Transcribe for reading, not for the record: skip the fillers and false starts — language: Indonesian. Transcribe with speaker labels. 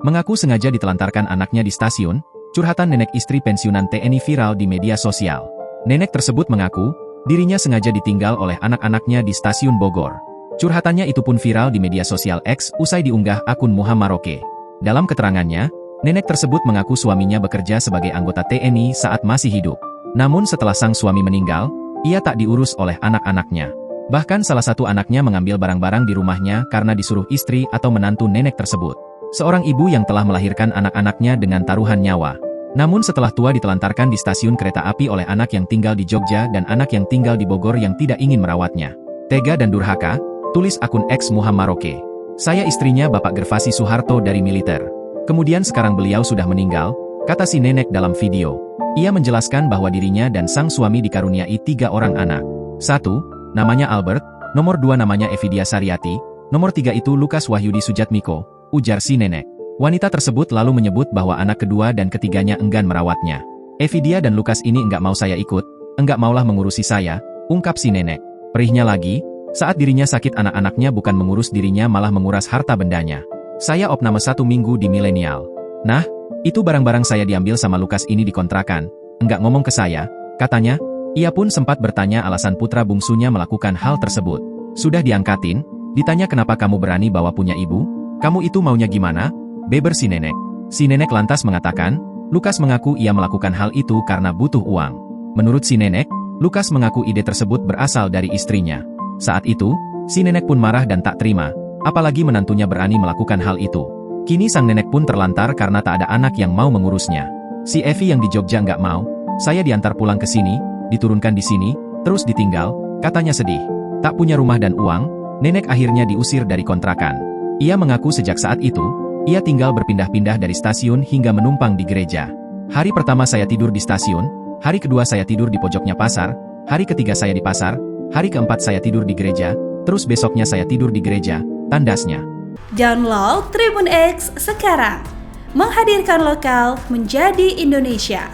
Speaker 1: mengaku sengaja ditelantarkan anaknya di stasiun. Curhatan nenek istri pensiunan TNI viral di media sosial. Nenek tersebut mengaku, dirinya sengaja ditinggal oleh anak-anaknya di stasiun Bogor. Curhatannya itu pun viral di media sosial X usai diunggah akun Muhammad Roke. Dalam keterangannya, nenek tersebut mengaku suaminya bekerja sebagai anggota TNI saat masih hidup. Namun setelah sang suami meninggal, ia tak diurus oleh anak-anaknya. Bahkan salah satu anaknya mengambil barang-barang di rumahnya karena disuruh istri atau menantu nenek tersebut. Seorang ibu yang telah melahirkan anak-anaknya dengan taruhan nyawa. Namun setelah tua ditelantarkan di stasiun kereta api oleh anak yang tinggal di Jogja dan anak yang tinggal di Bogor yang tidak ingin merawatnya. Tega dan durhaka, tulis akun X Muhammad Roke. Saya istrinya Bapak Gervasi Soeharto dari militer. Kemudian sekarang beliau sudah meninggal, kata si nenek dalam video. Ia menjelaskan bahwa dirinya dan sang suami dikaruniai 3 orang anak. 1. Namanya Albert, nomor 2 namanya Evidia Sariati, nomor 3 itu Lukas Wahyudi Sujatmiko, ujar si nenek. Wanita tersebut lalu menyebut bahwa anak kedua dan ketiganya enggan merawatnya. Evidia dan Lukas ini enggak mau saya ikut, enggak maulah mengurusi saya, ungkap si nenek. Perihnya lagi, saat dirinya sakit anak-anaknya bukan mengurus dirinya malah menguras harta bendanya. Saya opname 1 minggu di milenial. Nah, itu barang-barang saya diambil sama Lukas ini dikontrakan, enggak ngomong ke saya, katanya. Ia pun sempat bertanya alasan putra bungsunya melakukan hal tersebut. Sudah diangkatin, ditanya kenapa kamu berani bawa punya ibu? Kamu itu maunya gimana? Beber si nenek. Si nenek lantas mengatakan, Lukas mengaku ia melakukan hal itu karena butuh uang. Menurut si nenek, Lukas mengaku ide tersebut berasal dari istrinya. Saat itu, si nenek pun marah dan tak terima, apalagi menantunya berani melakukan hal itu. Kini sang nenek pun terlantar karena tak ada anak yang mau mengurusnya. Si Evi yang di Jogja nggak mau, saya diantar pulang ke sini, diturunkan di sini, terus ditinggal, katanya sedih. Tak punya rumah dan uang, nenek akhirnya diusir dari kontrakan. Ia mengaku sejak saat itu, ia tinggal berpindah-pindah dari stasiun hingga menumpang di gereja. Hari pertama saya tidur di stasiun, hari kedua saya tidur di pojoknya pasar, hari ketiga saya di pasar, hari keempat saya tidur di gereja, terus besoknya saya tidur di gereja, tandasnya.
Speaker 2: Download Tribun X sekarang, menghadirkan lokal menjadi Indonesia.